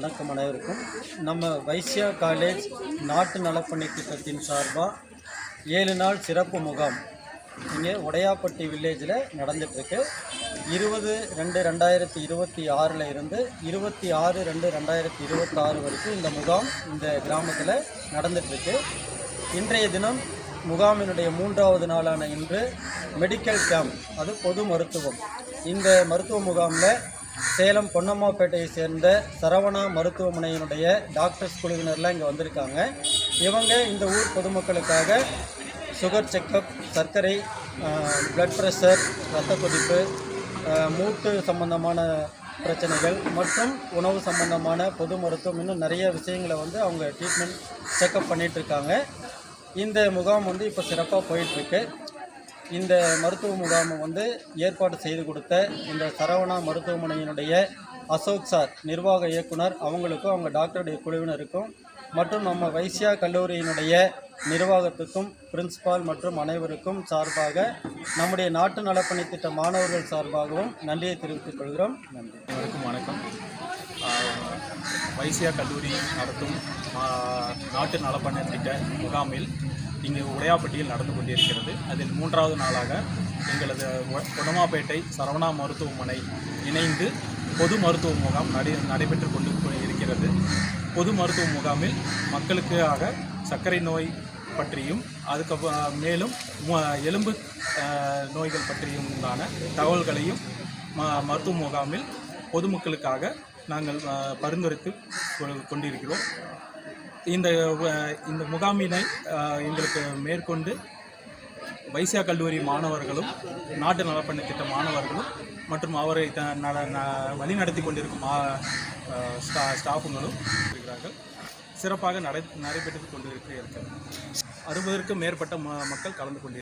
வணக்கம் அனைவருக்கும். நம்ம வைசியா காலேஜ் நாட்டு நலப்பணி திட்டத்தின் சார்பாக 7 நாள் சிறப்பு முகாம் இங்கே உடையாப்பட்டி வில்லேஜில் நடந்துகிட்ருக்கு. 20/2/2026 இருந்து 26/2/2026 வரைக்கும் இந்த முகாம் இந்த கிராமத்தில் நடந்துகிட்ருக்கு. இன்றைய தினம் முகாமினுடைய 3வது நாளான இன்று மெடிக்கல் கேம்ப், அது பொது மருத்துவம். இந்த மருத்துவ முகாமில் சேலம் பொன்னம்மாப்பேட்டையை சேர்ந்த சரவணா மருத்துவமனையினுடைய டாக்டர்ஸ் குழுவினர்லாம் இங்கே வந்திருக்காங்க. இவங்க இந்த ஊர் பொதுமக்களுக்காக சுகர் செக்கப், சர்க்கரை, பிளட் ப்ரெஷர், இரத்த கொதிப்பு, மூட்டு சம்பந்தமான பிரச்சனைகள் மற்றும் உணவு சம்பந்தமான பொது மருத்துவம், இன்னும் நிறைய விஷயங்களை அவங்க ட்ரீட்மெண்ட் செக்கப் பண்ணிகிட்ருக்காங்க. இந்த முகாம் இப்போ சிறப்பாக போயிட்டுருக்கு. இந்த மருத்துவ முகாமை ஏற்பாடு செய்து கொடுத்த இந்த சரவணா மருத்துவமனையினுடைய அசோக் சார், நிர்வாக இயக்குனர், அவங்களுக்கும் அவங்க டாக்டருடைய குழுவினருக்கும் மற்றும் நம்ம வைசியா கல்லூரியினுடைய நிர்வாகத்துக்கும் பிரின்சிபால் மற்றும் அனைவருக்கும் சார்பாக நம்முடைய நாட்டு நலப்பணி திட்ட மாணவர்கள் சார்பாகவும் நன்றியை தெரிவித்துக் கொள்கிறோம். நன்றி. அனைவருக்கும் வணக்கம். வைசியா கல்லூரி நடத்தும் நாட்டு நலப்பணி திட்ட முகாமில் இங்கு உடையாப்பட்டியில் நடந்து கொண்டிருக்கிறது. அதில் 3வது நாளாக எங்களது பொன்னம்மாப்பேட்டை சரவணா மருத்துவமனை இணைந்து பொது மருத்துவ முகாம் நடைபெற்று கொண்டு இருக்கிறது. பொது மருத்துவ முகாமில் மக்களுக்காக சர்க்கரை நோய் பற்றியும் மேலும் எலும்பு நோய்கள் பற்றியும் உண்டான தகவல்களையும் மருத்துவ முகாமில் பொதுமக்களுக்காக நாங்கள் பரிந்துரைத்து கொண்டிருக்கிறோம். இந்த முகாமினை எங்களுக்கு மேற்கொண்டு வைசியா கல்லூரி மாணவர்களும் நாட்டு நலப்பணி திட்ட மாணவர்களும் மற்றும் அவரை வழிநடத்தி கொண்டிருக்கும் ஸ்டாஃபுங்களும் இருக்கிறார்கள். சிறப்பாக நடைபெற்று கொண்டிருக்கிறது. 60க்கும் மேற்பட்ட மக்கள் கலந்து கொண்டிருக்கிறார்கள்.